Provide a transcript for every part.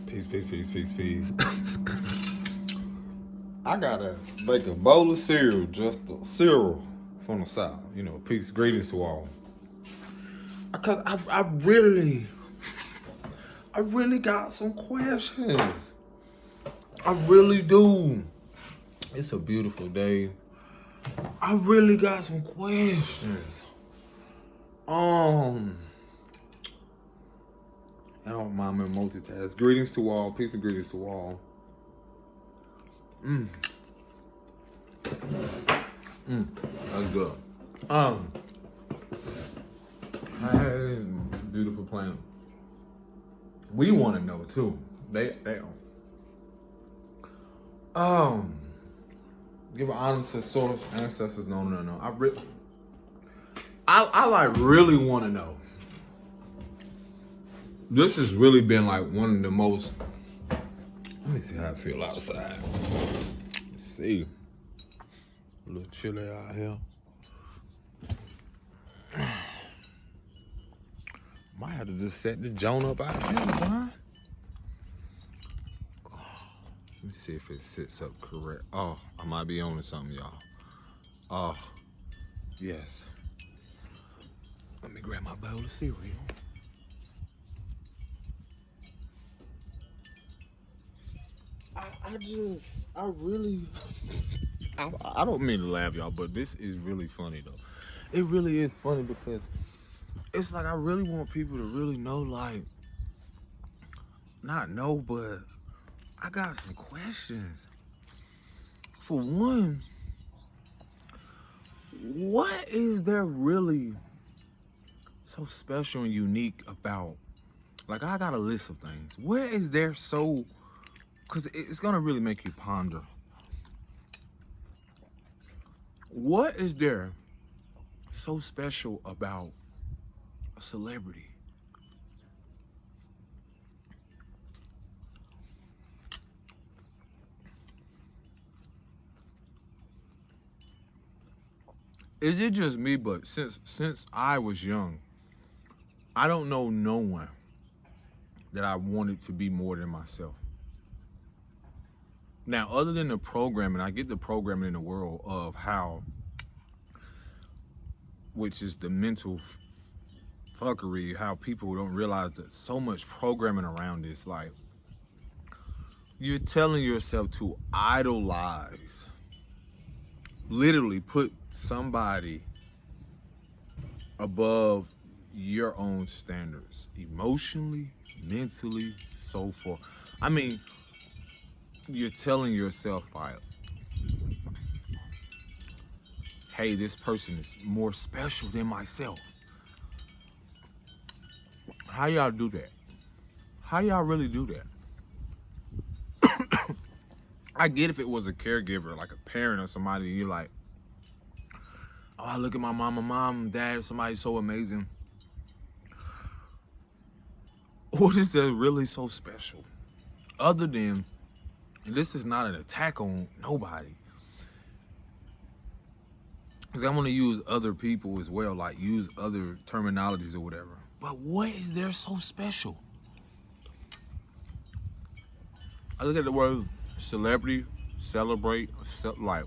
Peace, peace, peace, peace, peace. I gotta make a bowl of cereal, just a cereal from the South. Peace, greetings to all. Because I really got some questions. I really do. It's a beautiful day. I really got some questions. I don't mind me multitask. Greetings to all. Peace and greetings to all. That's good. Hey, beautiful plan. We want to know too. They give an honor to source, ancestors. No. I like really want to know. This has really been like one of the most. Let me see how I feel outside. Let's see. A little chilly out here. Might have to just set the joint up out here, boy. Let me see if it sits up correct. Oh, I might be on to something, y'all. Oh, yes. Let me grab my bowl of cereal. I don't mean to laugh, y'all, but this is really funny, though. It really is funny because it's like I really want people to really know, like, not know, but I got some questions. For one, what is there really so special and unique about, like, I got a list of things. Where is there so, because it's going to really make you ponder. What is there so special about a celebrity? Is it just me, but since I was young, I don't know no one that I wanted to be more than myself. Now, other than the programming, I get the programming in the world of how, which is the mental fuckery, how people don't realize that so much programming around this, like, you're telling yourself to idolize, literally put somebody above your own standards, emotionally, mentally, so forth. I mean, you're telling yourself, like, hey, this person is more special than myself. How y'all do that? How y'all really do that? I get if it was a caregiver, like a parent or somebody, you're like, oh, I look at my mom, dad, somebody so amazing. What is there really so special? Other than, and this is not an attack on nobody, because I'm going to use other people as well, like use other terminologies or whatever. But what is there so special? I look at the word celebrity, celebrate, like,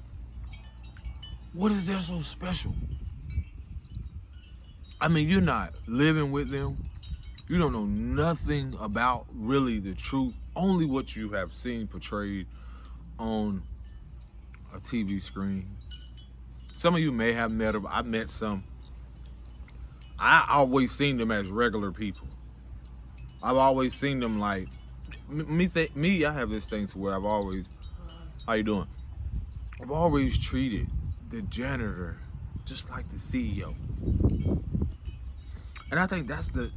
what is there so special? I mean, you're not living with them. You don't know nothing about really the truth, only what you have seen portrayed on a TV screen. Some of you may have met them. I met some. I always seen them as regular people. I've always seen them like, me, I have this thing to where I've always, how you doing? I've always treated the janitor just like the CEO. And I think that's the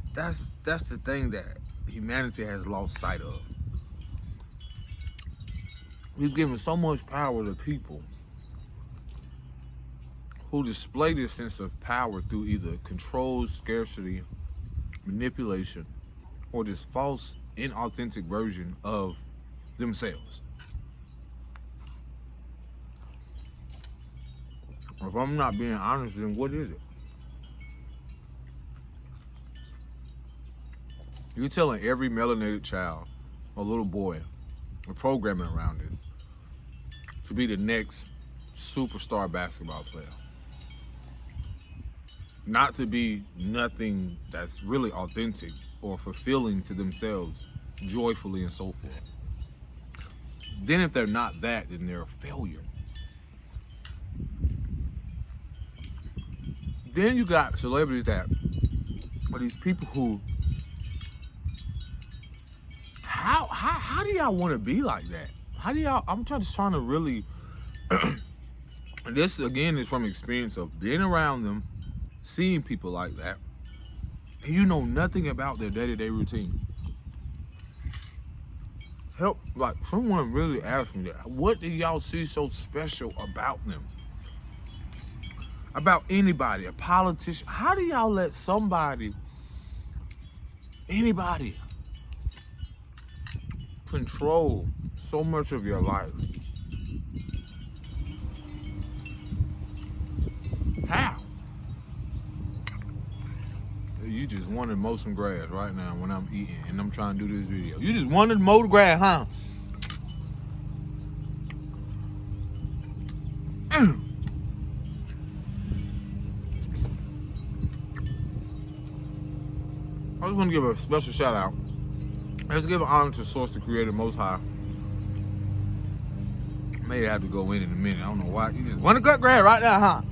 thing that humanity has lost sight of. We've given so much power to people who display this sense of power through either control, scarcity, manipulation, or this false, inauthentic version of themselves. If I'm not being honest, then what is it? You're telling every melanated child a little boy, the programming around this, to be the next superstar basketball player. Not to be nothing that's really authentic or fulfilling to themselves, joyfully and so forth. Then if they're not that, then they're a failure. Then you got celebrities that are these people who, how do y'all want to be like that? How do y'all, I'm just trying to really, this again is from experience of being around them, seeing people like that, and you know nothing about their day-to-day routine. Help, like someone really asked me that. What do y'all see so special about them? About anybody, a politician? How do y'all let somebody, anybody, control so much of your life? How? You just want to mow some grass right now when I'm eating and I'm trying to do this video. You just wanted to mow the grass, huh? I just want to give a special shout out. Let's give an honor to Source, the Creator, Most High. May have to go in a minute. I don't know why. You just want to cut grass right now, huh?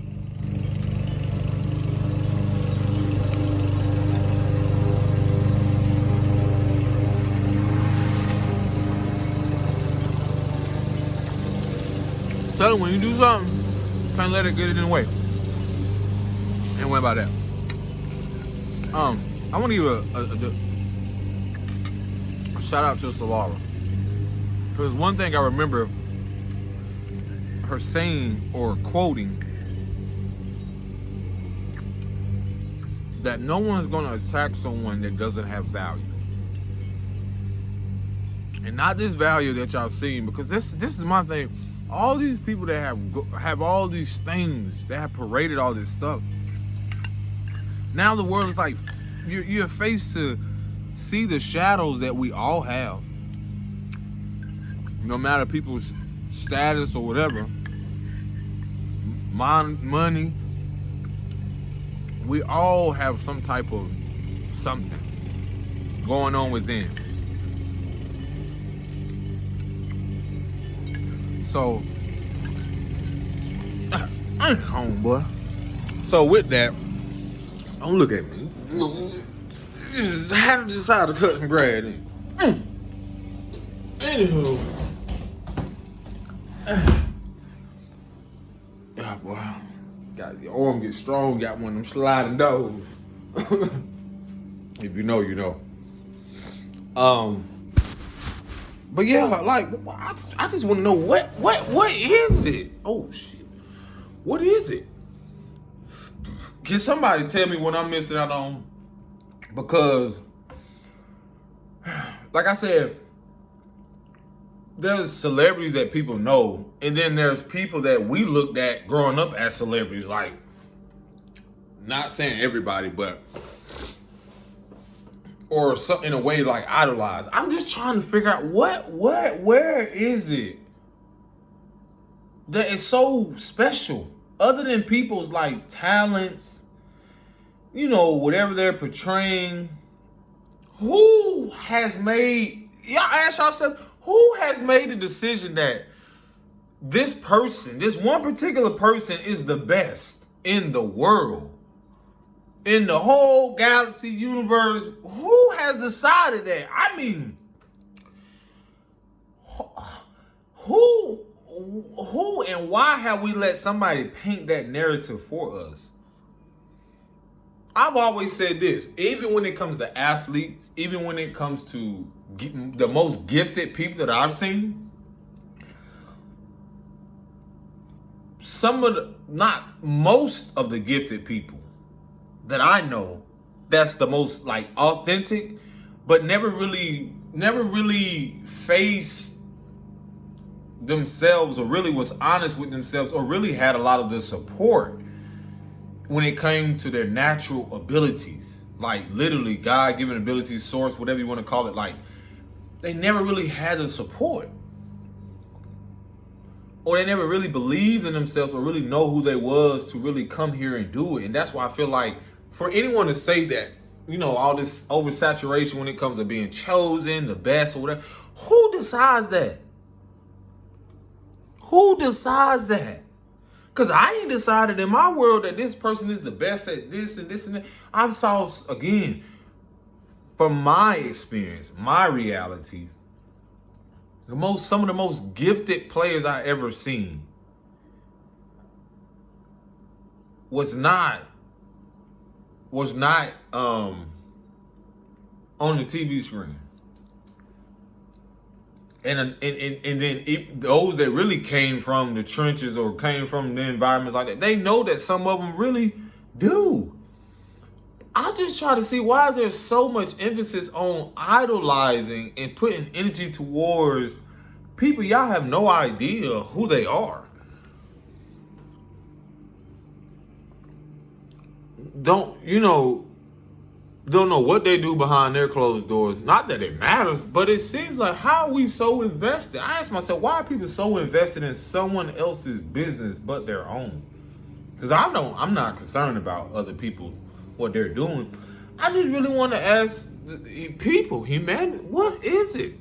Tell them when you do something, can't let it get in the way. Ain't worry about that. I want to give a shout out to Solara. Because one thing I remember her saying or quoting, that no one's going to attack someone that doesn't have value. And not this value that y'all seen, because this is my thing. All these people that have all these things, that have paraded all this stuff. Now the world is like, you're faced to see the shadows that we all have. No matter people's status or whatever, money, we all have some type of something going on within. So, I'm home, boy. So with that, don't look at me. Just had to decide to cut some grass in. Anywho. Yeah, boy. Got your arm get strong, got one of them sliding doors. If you know, you know. But yeah, like I just want to know what is it? Oh shit. What is it? Can somebody tell me what I'm missing out on? Because, like I said, there's celebrities that people know, and then there's people that we looked at growing up as celebrities. Like, not saying everybody, but or something in a way like idolized. I'm just trying to figure out where is it that is so special, other than people's like talents, you know, whatever they're portraying. Who has made, y'all ask yourself, who has made the decision that this person, this one particular person is the best in the world, in the whole galaxy, universe? Who has decided that? I mean, who and why have we let somebody paint that narrative for us? I've always said this, even when it comes to athletes, even when it comes to the most gifted people that I've seen, not most of the gifted people that I know, that's the most like authentic, but never really faced themselves or really was honest with themselves or really had a lot of the support when it came to their natural abilities, like literally God-given abilities, source, whatever you want to call it. Like they never really had the support. Or they never really believed in themselves or really know who they was to really come here and do it. And that's why I feel like for anyone to say that, all this oversaturation when it comes to being chosen, the best or whatever, who decides that? Who decides that? Because I ain't decided in my world that this person is the best at this and this and that. I saw, again, from my experience, my reality, some of the most gifted players I ever seen was not on the TV screen. And then those that really came from the trenches or came from the environments like that, they know that some of them really do. I just try to see, why is there so much emphasis on idolizing and putting energy towards people y'all have no idea who they are? Don't know what they do behind their closed doors. Not that it matters, but it seems like, how are we so invested? I ask myself, why are people so invested in someone else's business but their own? Because I'm not concerned about other people, what they're doing. I just really want to ask people, humanity, what is it?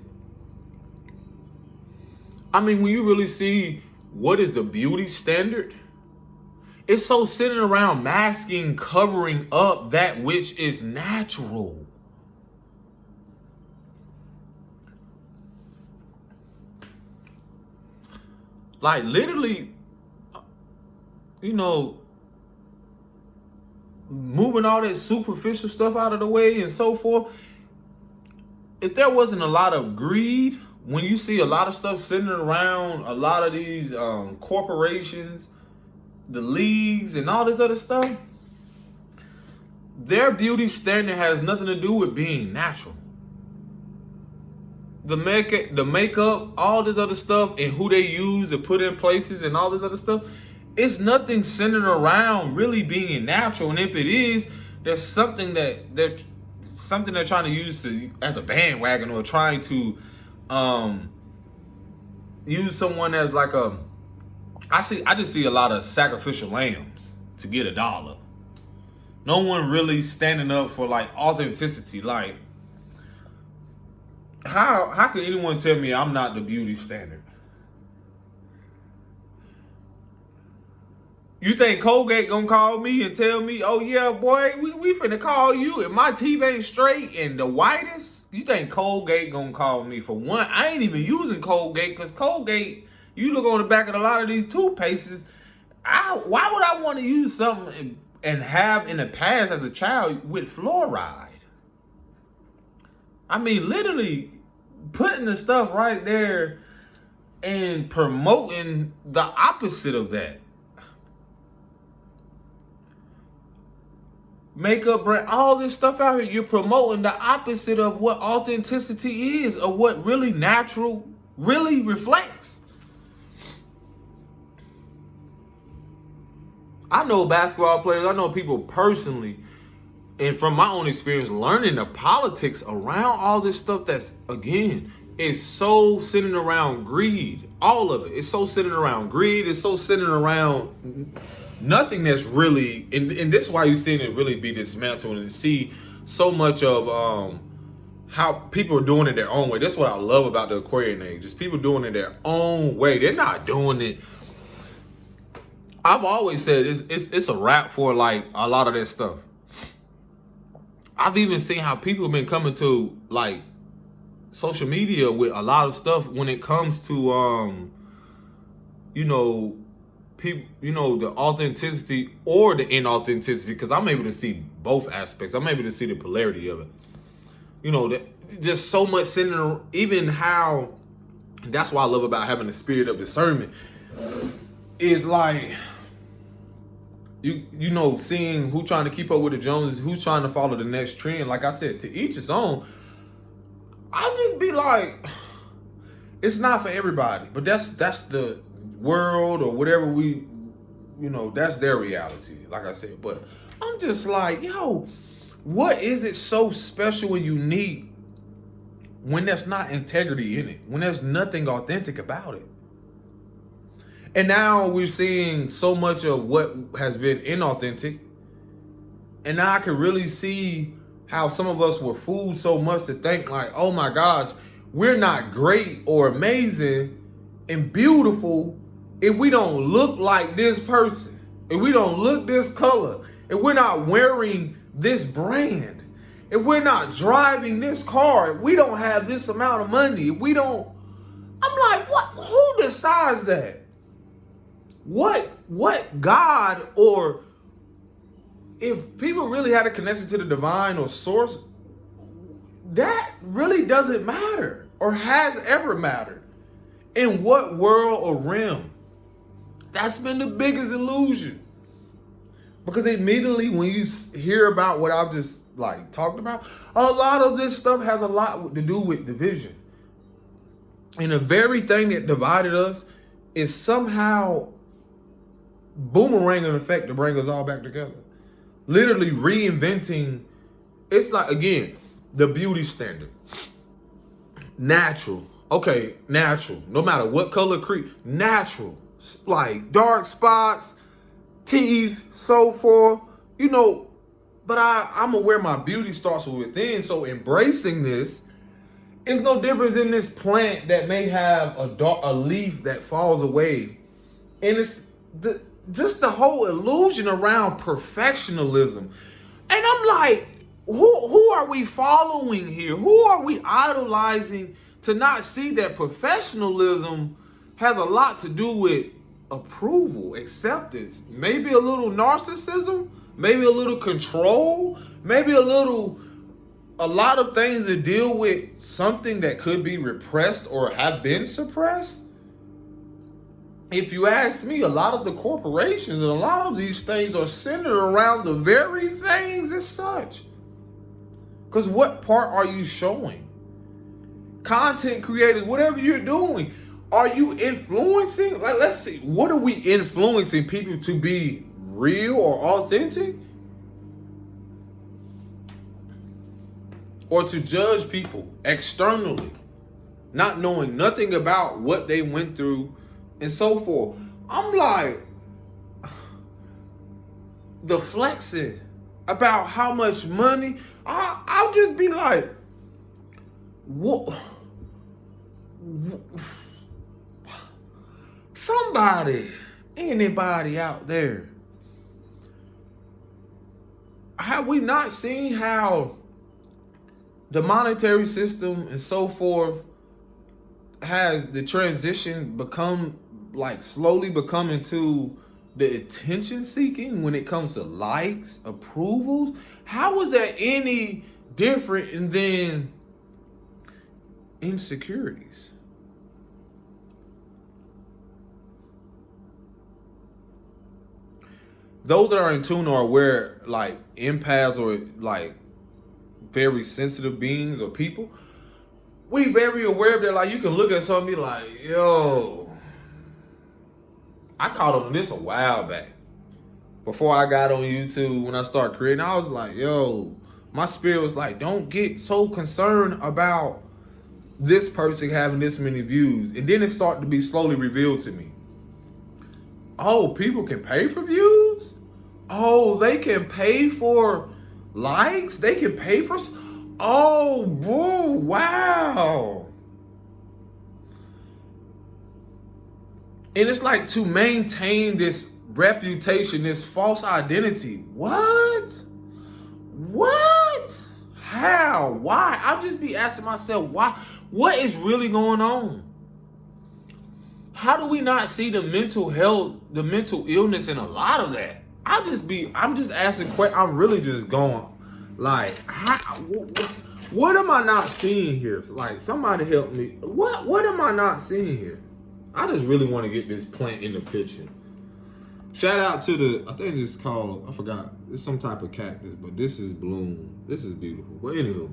I mean, when you really see what is the beauty standard, it's so centered around masking, covering up that which is natural. Like literally, moving all that superficial stuff out of the way and so forth. If there wasn't a lot of greed, when you see a lot of stuff centered around a lot of these corporations, the leagues and all this other stuff, their beauty standard has nothing to do with being natural. The makeup, all this other stuff, and who they use to put in places and all this other stuff, it's nothing centered around really being natural. And if it is, there's something they're trying to use as a bandwagon, or trying to use someone as like I just see a lot of sacrificial lambs to get $1. No one really standing up for like authenticity. Like, how can anyone tell me I'm not the beauty standard? You think Colgate gonna call me and tell me, oh yeah, boy, we finna call you and my teeth ain't straight and the whitest? You think Colgate gonna call me? For one, I ain't even using Colgate, because Colgate, you look on the back of a lot of these toothpastes, why would I want to use something and have in the past as a child with fluoride? I mean, literally putting the stuff right there and promoting the opposite of that. Makeup brand, all this stuff out here, you're promoting the opposite of what authenticity is, or what really natural really reflects. I know basketball players, I know people personally, and from my own experience, learning the politics around all this stuff that's, again, is so centered around greed. All of it. It's so centered around greed. It's so centered around nothing that's really, and this is why you're seeing it really be dismantled, and see so much of how people are doing it their own way. That's what I love about the Aquarian age. Just people doing it their own way. They're not doing it. I've always said it's a wrap for like a lot of that stuff. I've even seen how people have been coming to like social media with a lot of stuff when it comes to people, the authenticity or the inauthenticity, because I'm able to see both aspects. I'm able to see the polarity of it. That just so much centered, even how, that's what I love about having the spirit of discernment, is like, seeing who trying to keep up with the Joneses, who's trying to follow the next trend. Like I said, to each his own. I'll just be like, it's not for everybody, but that's the world or whatever that's their reality, like I said. But I'm just like, what is it so special and unique when there's not integrity in it, when there's nothing authentic about it. And now we're seeing so much of what has been inauthentic. And now I can really see how some of us were fooled so much to think like, oh my gosh, we're not great or amazing and beautiful if we don't look like this person, if we don't look this color, if we're not wearing this brand, if we're not driving this car, if we don't have this amount of money, if we don't, I'm like, what? Who decides that? What God, or if people really had a connection to the divine or source, that really doesn't matter or has ever mattered. In what world or realm? That's been the biggest illusion. Because immediately when you hear about what I've just like talked about, a lot of this stuff has a lot to do with division. And the very thing that divided us is somehow boomeranging effect to bring us all back together. Literally reinventing. It's like, again, the beauty standard. Natural. Okay, natural. No matter what color natural. Like dark spots, teeth, so forth. You know, but I'm aware my beauty starts from within. So embracing this is no difference in this plant that may have a leaf that falls away. And it's just the whole illusion around perfectionism. And I'm like, who are we following here? Who are we idolizing to not see that professionalism has a lot to do with approval, acceptance, maybe a little narcissism, maybe a little control, maybe a lot of things that deal with something that could be repressed or have been suppressed? If you ask me, a lot of the corporations and a lot of these things are centered around the very things as such. Because what part are you showing? Content creators, whatever you're doing, are you influencing? Like, let's see, what are we influencing people to be real or authentic? Or to judge people externally, not knowing nothing about what they went through and so forth. I'm like, the flexing about how much money, I'll just be like, what? Somebody, anybody out there, have we not seen how the monetary system and so forth has the transition become like slowly becoming to the attention seeking when it comes to likes, approvals? How is that any different than insecurities? Those that are in tune or aware, like empaths or like very sensitive beings or people, we very aware of that. Like, you can look at something and be like, yo, I caught on this a while back. Before I got on YouTube, when I started creating, I was like, yo, my spirit was like, don't get so concerned about this person having this many views. And then it started to be slowly revealed to me. Oh, people can pay for views? Oh, they can pay for likes? They can pay for... Oh, boo, wow. And it's like to maintain this reputation, this false identity. What? How? Why? I'll just be asking myself, why? What is really going on? How do we not see the mental health, the mental illness in a lot of that? I'm just asking questions. I'm really just going, like, what am I not seeing here? Like, somebody help me. What am I not seeing here? I just really want to get this plant in the picture. Shout out to I think this is called, I forgot. It's some type of cactus, but this is bloom. This is beautiful. But anywho.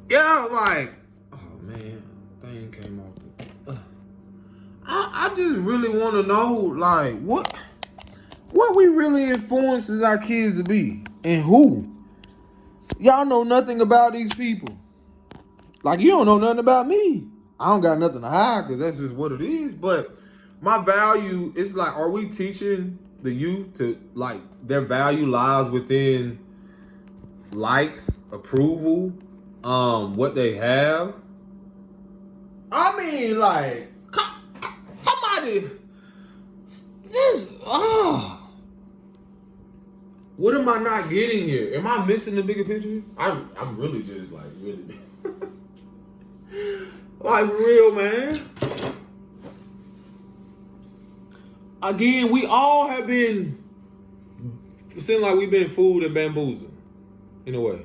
Yeah, like, oh man, thing came off. I just really want to know, like, what we really influences our kids to be, and who. Y'all know nothing about these people. Like, you don't know nothing about me. I don't got nothing to hide because that's just what it is. But my value is like, are we teaching the youth to, like, their value lies within likes, approval, what they have? I mean, like, somebody just, what am I not getting here? Am I missing the bigger picture? I'm really just like, really, like, real, man. Again, we all have been, seem like we've been fooled and bamboozled, in a way.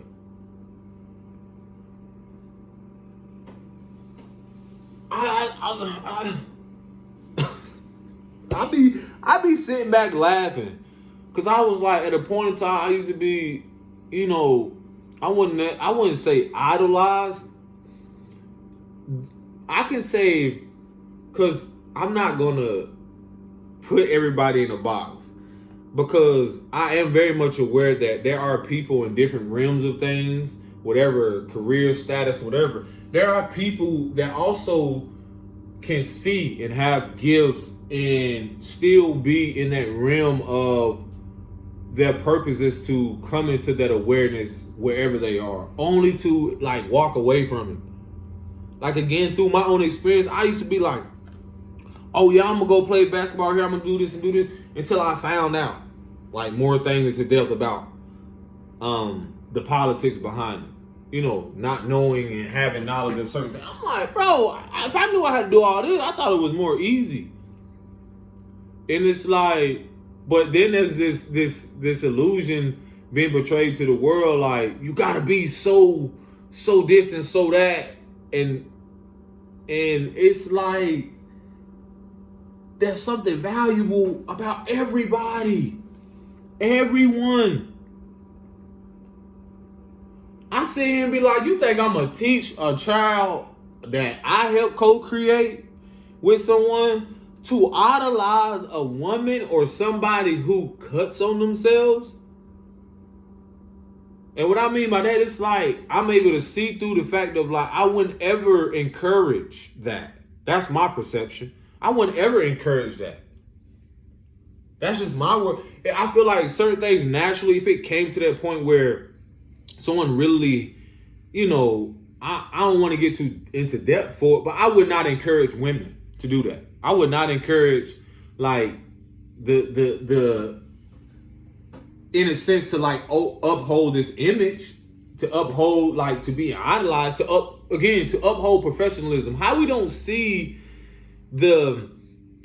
I be sitting back laughing. Cause I was like, at a point in time, I used to be, you know, I wouldn't say idolized. I can say, cause I'm not gonna put everybody in a box, because I am very much aware that there are people in different realms of things, whatever career status, whatever. There are people that also can see and have gifts and still be in that realm of their purpose is to come into that awareness wherever they are, only to like walk away from it. Like, again, through my own experience, I used to be like, oh yeah, I'm gonna go play basketball here, I'm gonna do this and do this, until I found out like more things into depth about the politics behind it. You know, not knowing and having knowledge of certain things. I'm like, bro, if I knew I had to do all this, I thought it was more easy. And it's like, but then there's this illusion being portrayed to the world, like, you gotta be so this and so that, and it's like there's something valuable about everybody, everyone. I sit here and be like, you think I'm gonna teach a child that I helped co-create with someone to idolize a woman or somebody who cuts on themselves? And what I mean by that, it's like, I'm able to see through the fact of, like, I wouldn't ever encourage that. That's my perception. I wouldn't ever encourage that. That's just my word. I feel like certain things naturally, if it came to that point where someone really, you know, I don't want to get too into depth for it, but I would not encourage women to do that. I would not encourage, like, the in a sense, to like uphold this image, to uphold, like, to be idolized, to uphold professionalism. How we don't see the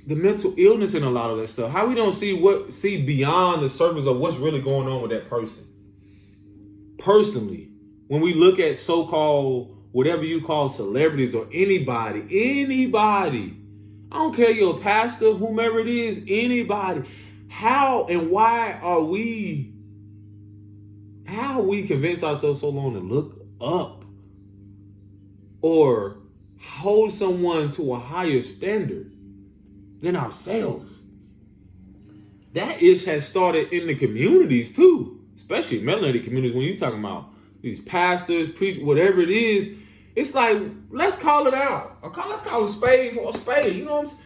mental illness in a lot of that stuff. How we don't see beyond the surface of what's really going on with that person. Personally, when we look at so-called, whatever you call celebrities or anybody, I don't care, you're a pastor, whomever it is, anybody, how and why are we convinced ourselves so long to look up or hold someone to a higher standard than ourselves? That has started in the communities too. Especially melanated communities, when you're talking about these pastors, preachers, whatever it is, it's like, let's call it out. Let's call a spade for a spade. You know what I'm saying?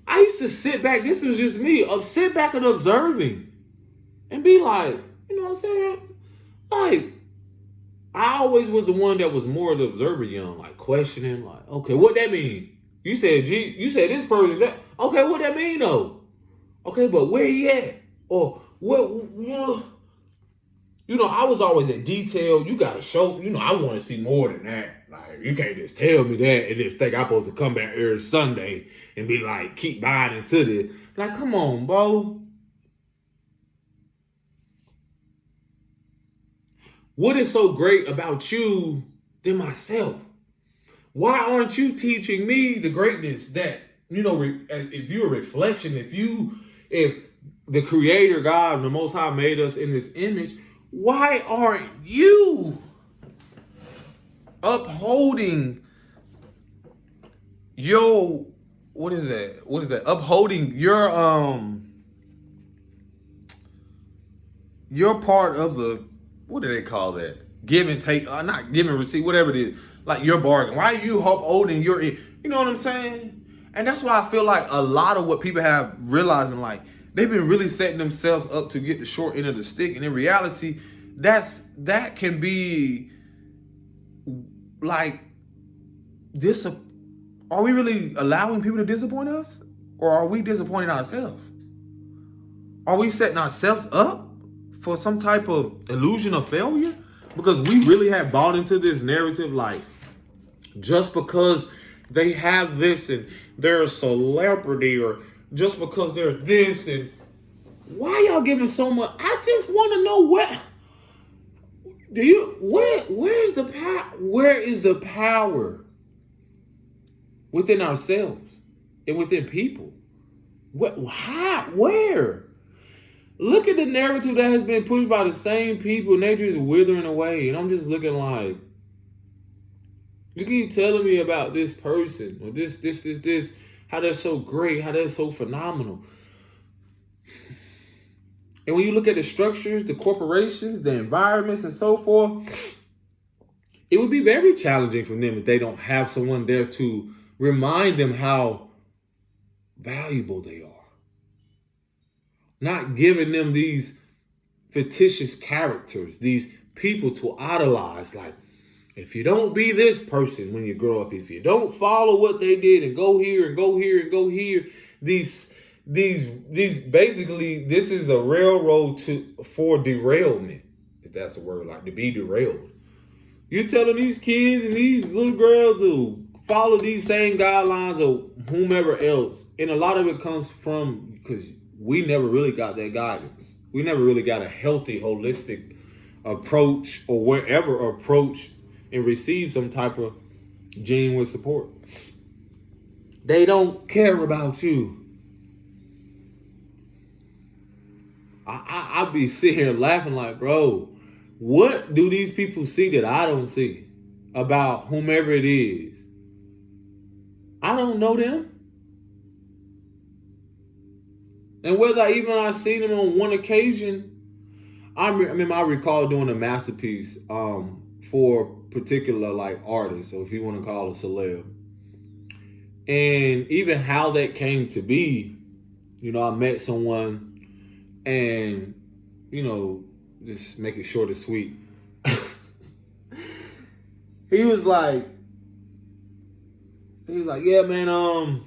I used to sit back, this was just me, sit back and observing and be like, you know what I'm saying? Like, I always was the one that was more the observer, young, like questioning, like, okay, what that mean? You said this person, that, okay, what that mean though? Okay, but where he at? Or what, you know, I was always in detail. You gotta show, you know, I want to see more than that. Like, you can't just tell me that and just think I'm supposed to come back every Sunday and be like, keep buying into this. Like, come on, bro. What is so great about you than myself? Why aren't you teaching me the greatness that, you know, if you're a reflection, if the Creator God, the Most High, made us in this image, why aren't you upholding your, what is that? Upholding your part of the, what do they call that? give and take, not give and receive, whatever it is. Like your bargain. Why are you holding your, you know what I'm saying? And that's why I feel like a lot of what people have realizing, like, they've been really setting themselves up to get the short end of the stick. And in reality, that can be like this. Are we really allowing people to disappoint us? Or are we disappointing ourselves? Are we setting ourselves up for some type of illusion of failure? Because we really have bought into this narrative, like, just because they have this and they're a celebrity, or just because they're this, and why y'all giving so much? I just want to know where is the power within ourselves and within people? Where? Look at the narrative that has been pushed by the same people, and they're just withering away. And I'm just looking like, you keep telling me about this person or this, how they're so great, how they're so phenomenal. And when you look at the structures, the corporations, the environments, and so forth, it would be very challenging for them if they don't have someone there to remind them how valuable they are. Not giving them these fictitious characters, these people to idolize. Like, if you don't be this person when you grow up, if you don't follow what they did and go here and go here and go here, these basically, this is a railroad for derailment, if that's a word, like to be derailed. You're telling these kids and these little girls who follow these same guidelines or whomever else, and a lot of it comes from because we never really got that guidance. We never really got a healthy, holistic approach, or wherever approach and receive some type of genuine support. They don't care about you. I'll be sitting here laughing like, bro, what do these people see that I don't see about whomever it is? I don't know them. And whether I seen them on one occasion, I recall doing a masterpiece for particular like artists, or if you want to call it a celeb. And even how that came to be, I met someone, and, just make it short and sweet. He was like, yeah, man,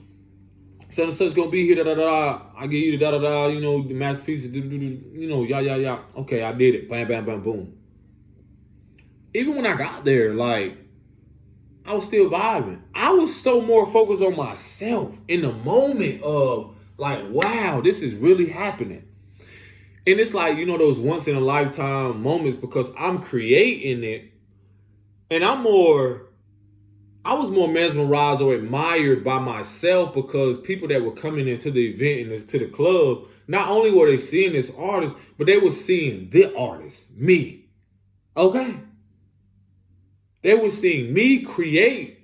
such and such gonna be here, da-da-da. I give you the da-da-da, the masterpiece, yeah. Okay, I did it. Bam, bam, bam, boom. Even when I got there, like, I was still vibing. I was so more focused on myself in the moment of, like, wow, this is really happening. And it's like, those once in a lifetime moments, because I'm creating it, and I was more mesmerized or admired by myself, because people that were coming into the event and to the club, not only were they seeing this artist, but they were seeing the artist, me. Okay? They were seeing me create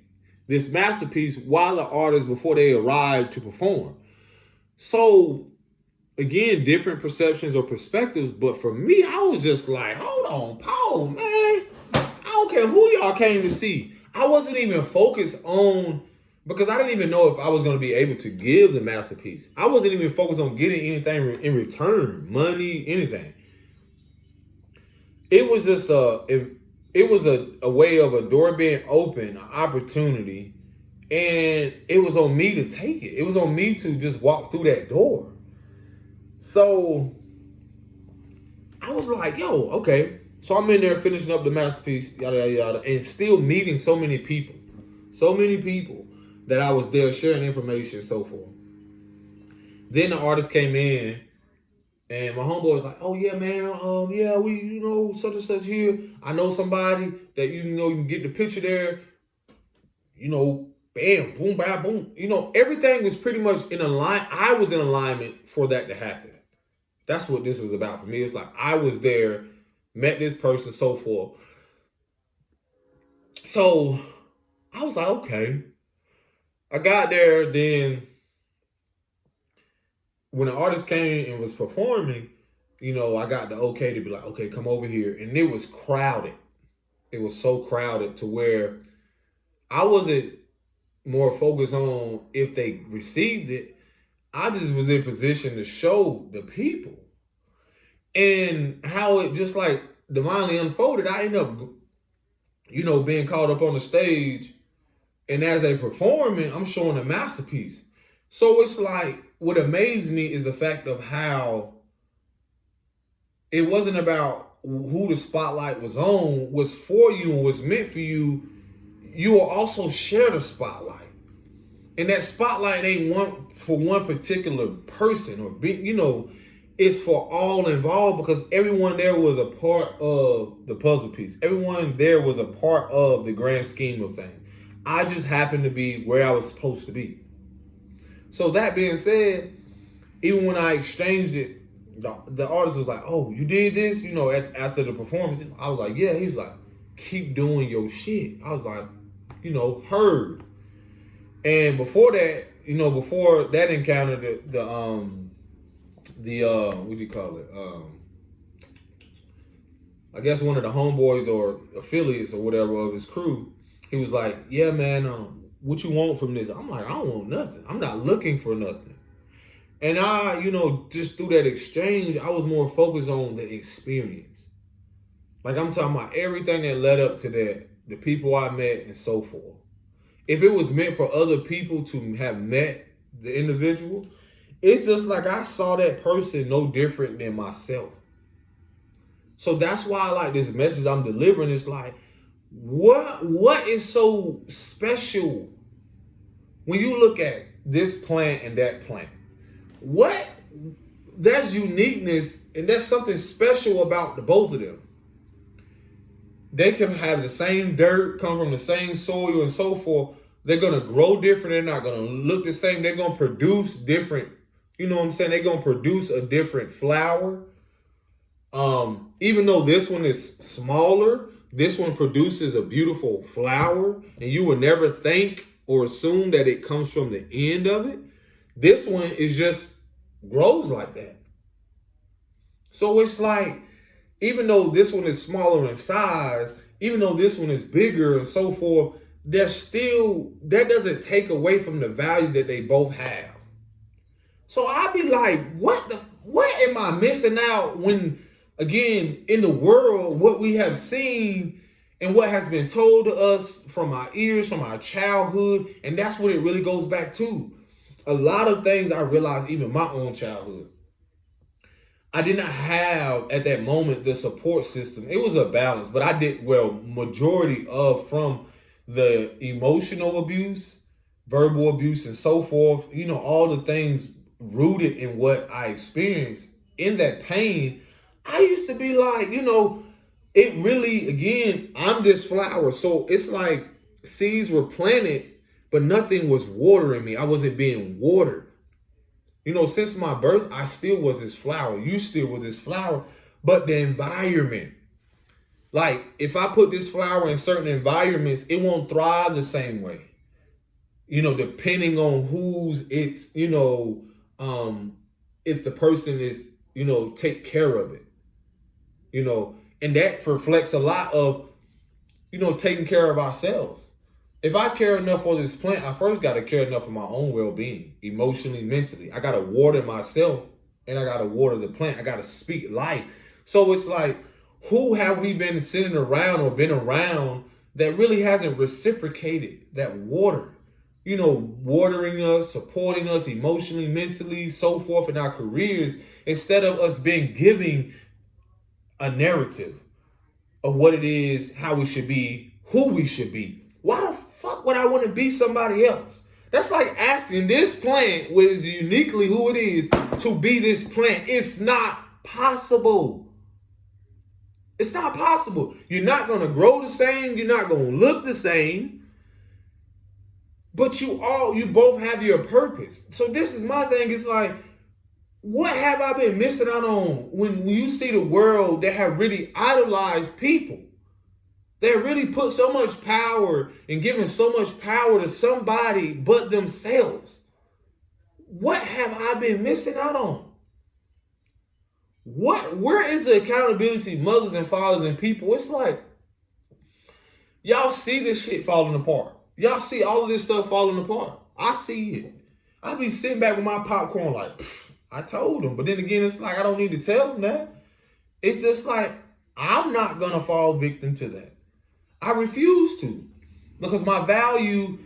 this masterpiece while the artist, before they arrived to perform. So, again, different perceptions or perspectives, but for me, I was just like, hold on, pause, man. I don't care who y'all came to see. I wasn't even focused on, because I didn't even know if I was going to be able to give the masterpiece. I wasn't even focused on getting anything in return, money, anything. It was just it was a way of a door being open, an opportunity, and it was on me to take it. It was on me to just walk through that door. So I was like, yo, okay. So I'm in there finishing up the masterpiece, yada, yada, yada, and still meeting so many people that I was there sharing information and so forth. Then the artist came in, and my homeboy was like, oh yeah, man, yeah, we, such and such here. I know somebody that, you can get the picture there, bam, boom, bam, boom. Everything was pretty much in alignment. I was in alignment for that to happen. That's what this was about for me. It's like I was there, met this person, so forth. So I was like, okay. I got there, then when the artist came and was performing, I got the okay to be like, okay, come over here. And it was crowded. it was so crowded to where I wasn't more focused on if they received it. I just was in position to show the people and how it just like divinely unfolded. I ended up, being called up on the stage, and as a performing, I'm showing a masterpiece. So it's like what amazed me is the fact of how it wasn't about who the spotlight was on, was for you and was meant for you. You will also share the spotlight. And that spotlight ain't one for one particular person or it's for all involved because everyone there was a part of the puzzle piece. Everyone there was a part of the grand scheme of things. I just happened to be where I was supposed to be. So that being said, even when I exchanged it, the artist was like, "Oh, you did this?" After the performance, I was like, "Yeah." He was like, "Keep doing your shit." I was like, heard. And before that, before that encounter, the what do you call it? I guess one of the homeboys or affiliates or whatever of his crew, he was like, "Yeah, man, what you want from this?" I'm like, "I don't want nothing. I'm not looking for nothing." And I, just through that exchange, I was more focused on the experience. Like I'm talking about everything that led up to that, the people I met and so forth. If it was meant for other people to have met the individual, it's just like I saw that person no different than myself. So that's why I like this message I'm delivering. It's like, what is so special when you look at this plant and that plant? What There's uniqueness and there's something special about the both of them. They can have the same dirt, come from the same soil and so forth. They're going to grow different. They're not going to look the same. They're going to produce different, you know what I'm saying? They're going to produce a different flower. Even though this one is smaller, this one produces a beautiful flower, and you would never think or assume that it comes from the end of it. This one is just grows like that. So it's like, even though this one is smaller in size, even though this one is bigger and so forth, that doesn't take away from the value that they both have. So I'd be like, what am I missing out when, again, in the world, what we have seen and what has been told to us from our ears, from our childhood, and that's what it really goes back to. A lot of things I realized, even my own childhood, I did not have at that moment the support system. It was a balance, but I did, majority of from the emotional abuse, verbal abuse, and so forth, all the things rooted in what I experienced in that pain. I used to be like, it really, again, I'm this flower. So it's like seeds were planted, but nothing was watering me. I wasn't being watered. Since my birth, I still was this flower. You still was this flower, but the environment. Like, if I put this flower in certain environments, it won't thrive the same way. Depending on who's it's, if the person is, take care of it. And that reflects a lot of, taking care of ourselves. If I care enough for this plant, I first got to care enough for my own well-being, emotionally, mentally. I got to water myself and I got to water the plant. I got to speak life. So it's like, who have we been sitting around or been around that really hasn't reciprocated that water? Watering us, supporting us emotionally, mentally, so forth in our careers, instead of us giving a narrative of what it is, how we should be, who we should be. Why the fuck would I want to be somebody else? That's like asking this plant, which is uniquely who it is, to be this plant. It's not possible. It's not possible. You're not going to grow the same. You're not going to look the same. But you both have your purpose. So this is my thing. It's like, what have I been missing out on when you see the world that have really idolized people? They really put so much power and given so much power to somebody but themselves. What have I been missing out on? Where is the accountability, mothers and fathers and people? It's like, Y'all see this shit falling apart. Y'all see all of this stuff falling apart. I see it. I be sitting back with my popcorn like, I told him. But then again, it's like I don't need to tell him that. It's just like, I'm not going to fall victim to that. I refuse to. Because my value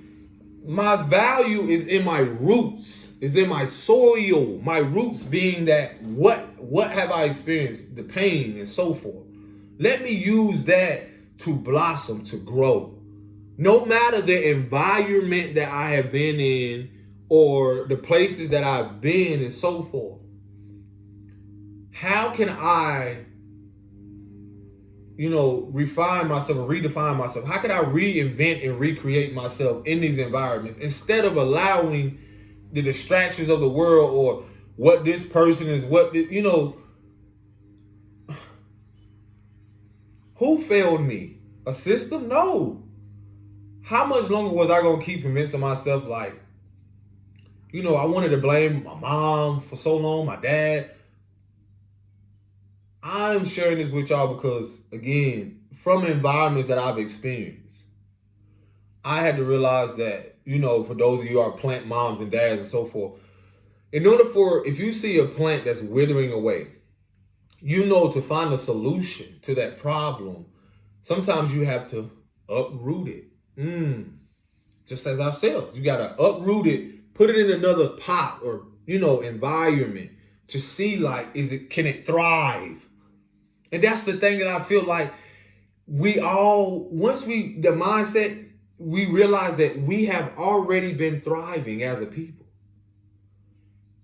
is in my roots, is in my soil. My roots being that what have I experienced? The pain and so forth. Let me use that to blossom, to grow. No matter the environment that I have been in or the places that I've been and so forth. How can I, refine myself or redefine myself? How can I reinvent and recreate myself in these environments instead of allowing the distractions of the world or what this person is, who failed me? A system? No. How much longer was I going to keep convincing myself I wanted to blame my mom for so long, my dad. I'm sharing this with y'all because, again, from environments that I've experienced, I had to realize that, for those of you who are plant moms and dads and so forth, if you see a plant that's withering away, to find a solution to that problem, sometimes you have to uproot it. Just as ourselves, you got to uproot it, put it in another pot or, environment to see can it thrive? And that's the thing that I feel like we realize that we have already been thriving as a people.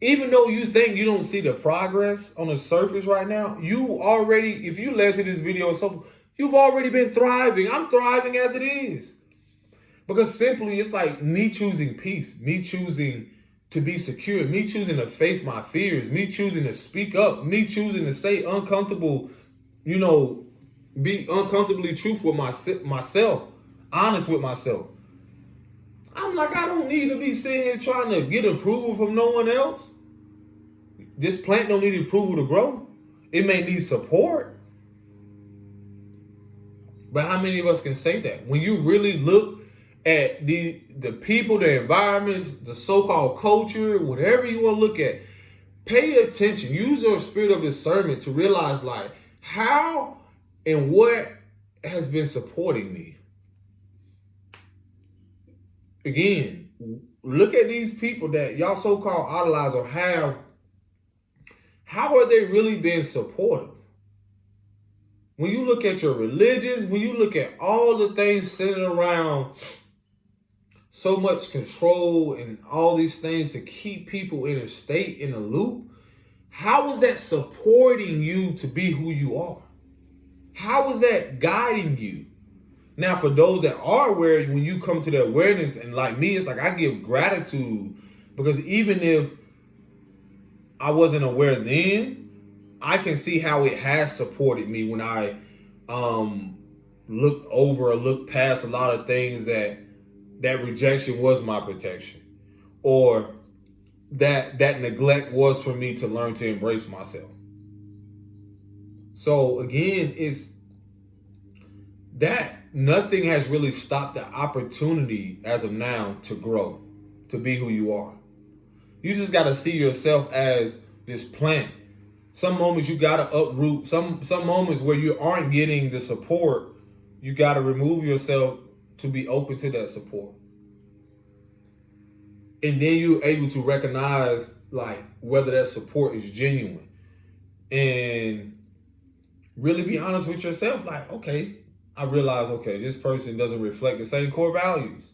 Even though you think you don't see the progress on the surface right now, if you led to this video or something, you've already been thriving. I'm thriving as it is. Because simply it's like me choosing peace, me choosing to be secure, me choosing to face my fears, me choosing to speak up, me choosing to say uncomfortable, be uncomfortably truthful with myself, honest with myself. I'm like, I don't need to be sitting here trying to get approval from no one else. This plant don't need approval to grow. It may need support. But how many of us can say that? When you really look at the people, the environments, the so-called culture, whatever you want to look at, pay attention. Use your spirit of discernment to realize how and what has been supporting me. Again, look at these people that y'all so-called idolize or have. How are they really being supportive? When you look at your religions, when you look at all the things centered around so much control and all these things to keep people in a state, in a loop, how is that supporting you to be who you are? How is that guiding you? Now, for those that are aware, when you come to the awareness, and like me, it's like I give gratitude because even if I wasn't aware then, I can see how it has supported me when I look past a lot of things that rejection was my protection, or that neglect was for me to learn to embrace myself. So again, it's that nothing has really stopped the opportunity as of now to grow, to be who you are. You just got to see yourself as this plant. Some moments you got to uproot. Some moments where you aren't getting the support, you got to remove yourself to be open to that support. And then you're able to recognize whether that support is genuine. And really be honest with yourself. Okay, I realize, this person doesn't reflect the same core values.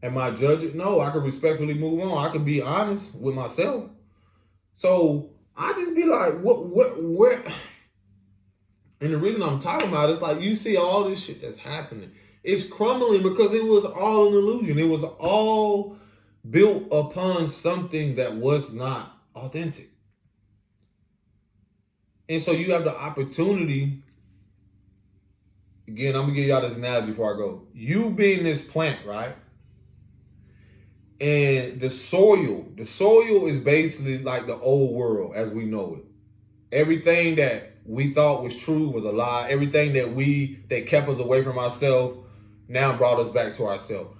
Am I judging? No, I can respectfully move on. I can be honest with myself. So I just be like, where? And the reason I'm talking about it is you see all this shit that's happening. It's crumbling because it was all an illusion. It was all built upon something that was not authentic. And so you have the opportunity. Again, I'm going to give y'all this analogy before I go. You being this plant, right? And the soil is basically like the old world as we know it. Everything that we thought was true was a lie. Everything that kept us away from ourselves now brought us back to ourselves.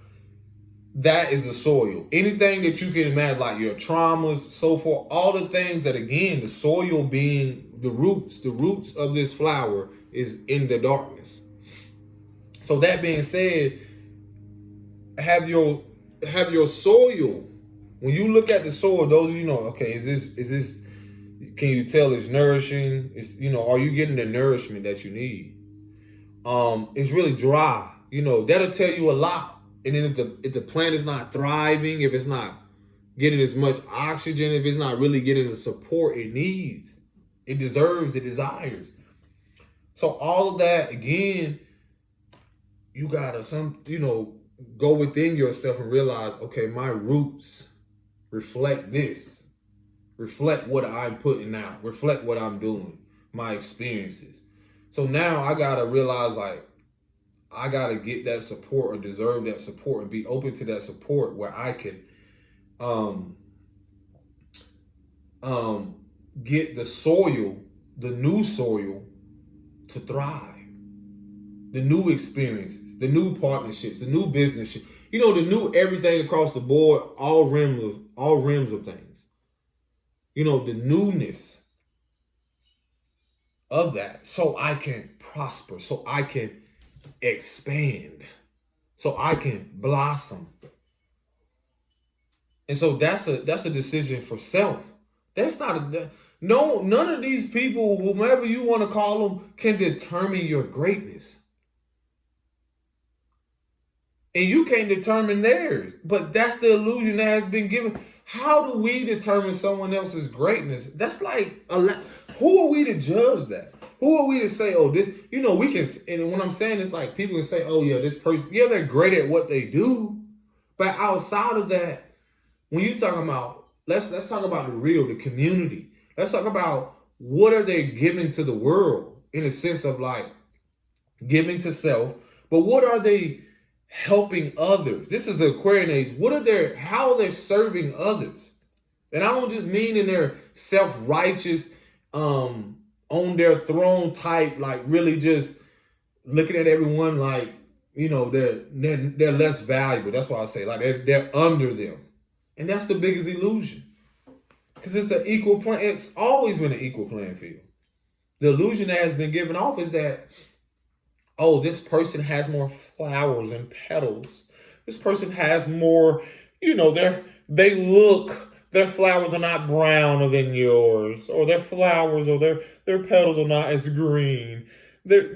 That is the soil. Anything that you can imagine, like your traumas, so forth, all the things that, again, the soil being the roots of this flower is in the darkness. So that being said, have your soil. When you look at the soil, those of you know, okay, is this can you tell it's nourishing? It's, are you getting the nourishment that you need? It's really dry. That'll tell you a lot. And then if the plant is not thriving, if it's not getting as much oxygen, if it's not really getting the support it needs, it deserves, it desires. So all of that, again, you gotta go within yourself and realize, okay, my roots reflect this, reflect what I'm putting out, reflect what I'm doing, my experiences. So now I gotta realize, like, I gotta get that support or deserve that support and be open to that support where I can get the soil, the new soil, to thrive. The new experiences, the new partnerships, the new business, the new everything across the board, all rims of things. The newness of that, so I can prosper, so I can expand, so I can blossom. And so that's a decision for self. That's not none of these people, whomever you want to call them, can determine your greatness. And you can't determine theirs. But that's the illusion that has been given. How do we determine someone else's greatness? That's like, who are we to judge that? Who are we to say, oh, this, we can, and when I'm saying this, like, people can say, oh yeah, this person, yeah, they're great at what they do. But outside of that, when you talking about, let's talk about the real, the community. Let's talk about what are they giving to the world in a sense of like giving to self, but what are they helping others? This is the Aquarian age. How are they serving others? And I don't just mean in their self-righteous, on their throne type, like really just looking at everyone like, they're less valuable. That's why I say like they're under them. And that's the biggest illusion. Because it's an equal play. It's always been an equal playing field. The illusion that has been given off is that, oh, this person has more flowers and petals. This person has more, their flowers are not browner than yours, or their flowers or their petals are not as green. They're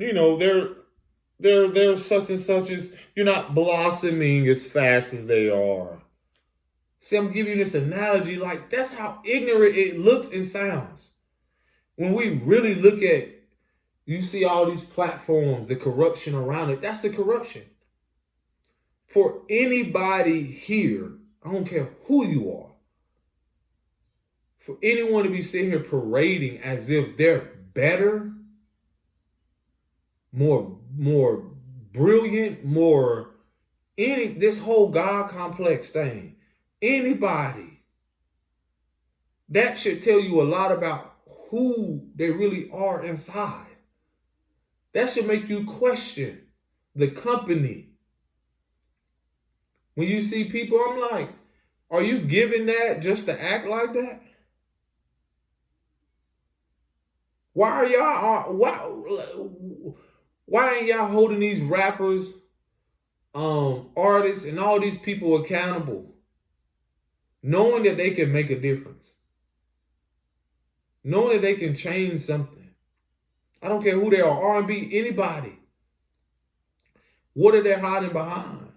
such and such as, you're not blossoming as fast as they are. See, I'm giving you this analogy, like that's how ignorant it looks and sounds. When we really look at, you see all these platforms, the corruption around it, that's the corruption. For anybody here, I don't care who you are, for anyone to be sitting here parading as if they're better, more brilliant, this whole God complex thing, anybody, that should tell you a lot about who they really are inside. That should make you question the company. When you see people, I'm like, are you giving that just to act like that? Why ain't y'all holding these rappers, artists, and all these people accountable? Knowing that they can make a difference. Knowing that they can change something. I don't care who they are, R&B, anybody. What are they hiding behind?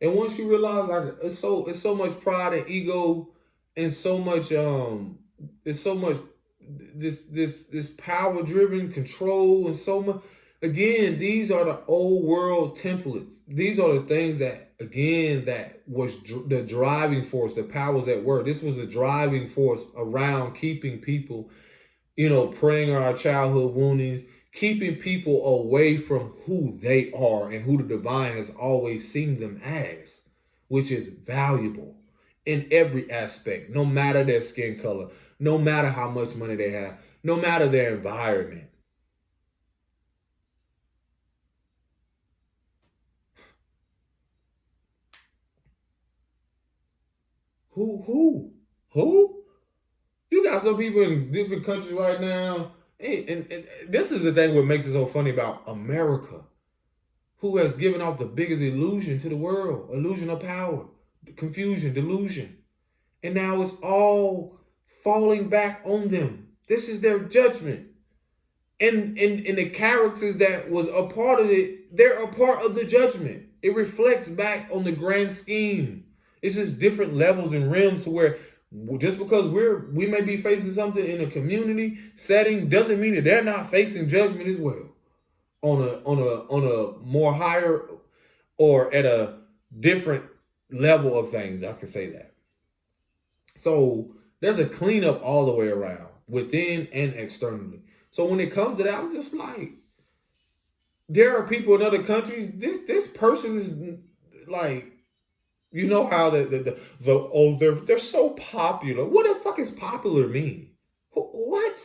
And once you realize, like, it's so much pride and ego, and so much this power driven control, and so much. Again, these are the old world templates. These are the things that, again, that was the driving force, the powers at work. This was the driving force around keeping people, preying on our childhood woundings, keeping people away from who they are and who the divine has always seen them as, which is valuable in every aspect, no matter their skin color, no matter how much money they have. no matter their environment. Who? You got some people in different countries right now. And this is the thing what makes it so funny about America, who has given off the biggest illusion to the world, illusion of power, confusion, delusion. And now it's all falling back on them. This is their judgment. And the characters that was a part of it, they're a part of the judgment. It reflects back on the grand scheme. It's just different levels and realms to where just because we may be facing something in a community setting doesn't mean that they're not facing judgment as well on a more higher or at a different level of things. I can say that. So there's a cleanup all the way around, within and externally. So when it comes to that, I'm just like, there are people in other countries. This person is like, you know how they're so popular. What the fuck is popular mean? What?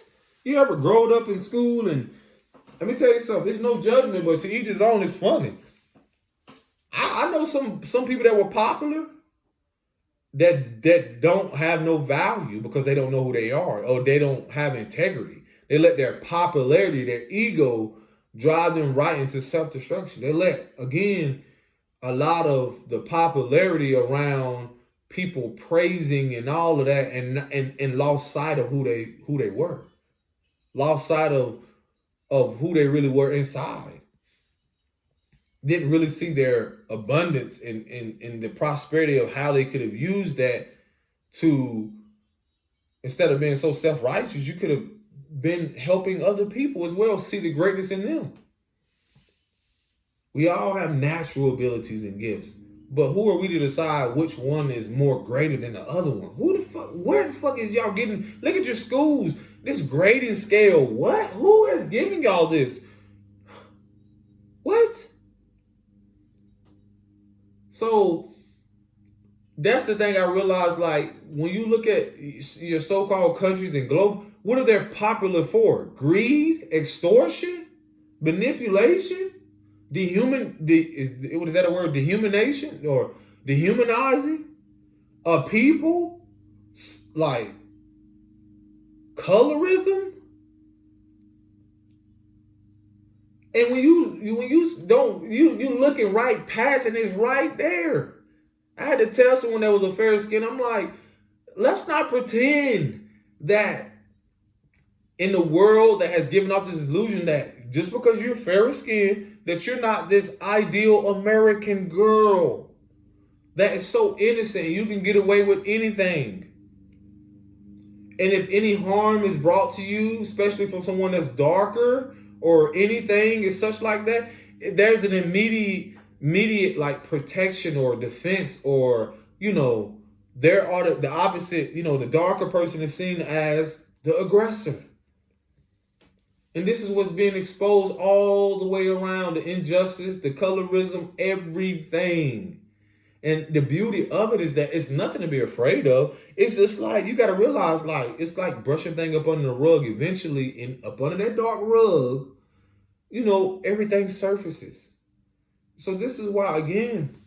You ever growed up in school? And let me tell you something. There's no judgment, but to each his own. It's funny. I know some people that were popular that don't have no value because they don't know who they are or they don't have integrity. They let their popularity, their ego, drive them right into self-destruction. They let, again, a lot of the popularity around people praising and all of that, and lost sight of who they were, lost sight of who they really were inside. Didn't really see their abundance and the prosperity of how they could have used that to, instead of being so self-righteous, you could have been helping other people as well see the greatness in them. We all have natural abilities and gifts, but who are we to decide which one is more greater than the other one? Where the fuck is y'all getting? Look at your schools, this grading scale. What? Who is giving y'all this? What? So that's the thing I realized, like, when you look at your so-called countries and globe, what are they popular for? Greed, extortion, manipulation, what is that a word? Dehumanization or dehumanizing a people, like colorism. And when you looking right past and it's right there. I had to tell someone that was a fair skin, I'm like, let's not pretend that in the world that has given off this illusion that just because you're fair skinned, that you're not this ideal American girl that is so innocent you can get away with anything. And if any harm is brought to you, especially from someone that's darker or anything is such like that, there's an immediate like protection or defense, or, there are the opposite, the darker person is seen as the aggressor. And this is what's being exposed all the way around, the injustice, the colorism, everything. And the beauty of it is that it's nothing to be afraid of. It's just like, you got to realize, like, it's like brushing things up under the rug. Eventually, up under that dark rug, everything surfaces. So this is why, again,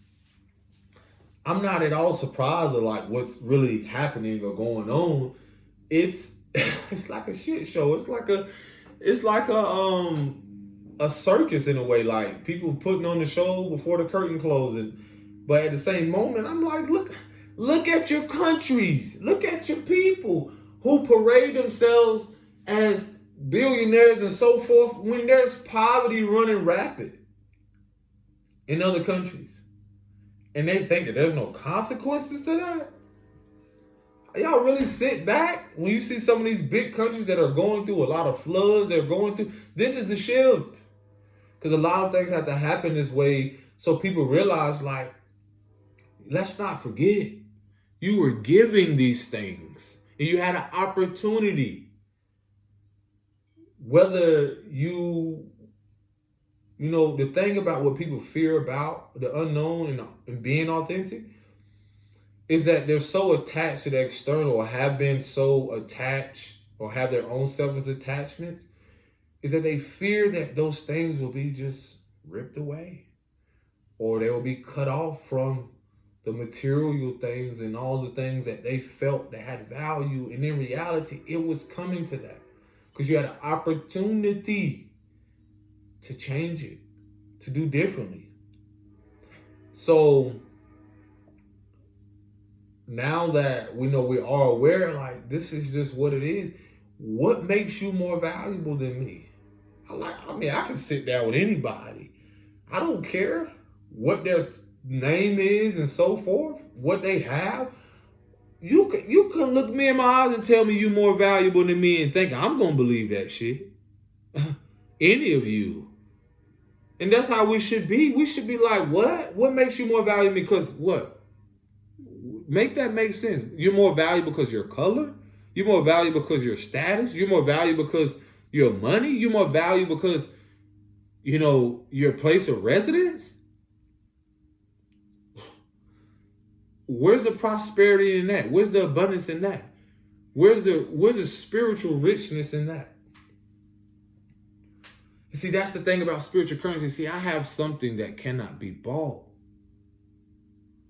I'm not at all surprised at like what's really happening or going on. It's like a shit show. It's like a circus in a way, like people putting on the show before the curtain closing. But at the same moment, I'm like, look at your countries, look at your people who parade themselves as billionaires and so forth when there's poverty running rapid in other countries. And they think that there's no consequences to that. Y'all really sit back when you see some of these big countries that are going through a lot of floods, this is the shift. Because a lot of things have to happen this way so people realize, like, let's not forget, you were giving these things and you had an opportunity. Whether the thing about what people fear about the unknown and being authentic is that they're so attached to the external, or have been so attached or have their own selfish attachments is that they fear that those things will be just ripped away, or they will be cut off from the material things and all the things that they felt that had value. And in reality, it was coming to that because you had an opportunity to change it, to do differently. So now that we know we are aware, like, this is just what it is. What makes you more valuable than me? I can sit down with anybody. I don't care what their name is and so forth, what they have. You couldn't look me in my eyes and tell me you more valuable than me and think I'm gonna believe that shit. Any of you. And that's how we should be. We should be like, what? What makes you more valuable? Because what? Make that make sense. You're more valuable because your color. You're more valuable because your status. You're more valuable because your money. You're more valuable because, your place of residence. Where's the prosperity in that? Where's the abundance in that? Where's the spiritual richness in that? You see, that's the thing about spiritual currency. See, I have something that cannot be bought.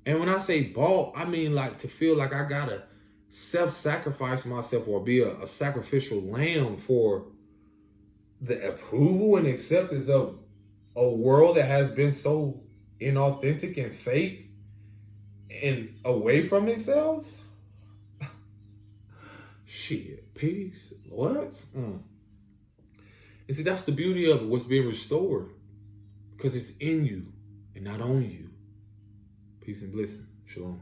And when I say bought, I mean like to feel like I gotta self-sacrifice myself or be a sacrificial lamb for the approval and acceptance of a world that has been so inauthentic and fake and away from themselves. Shit, peace. What? And see, that's the beauty of it, what's being restored. Because it's in you and not on you. Peace and blessing. Shalom.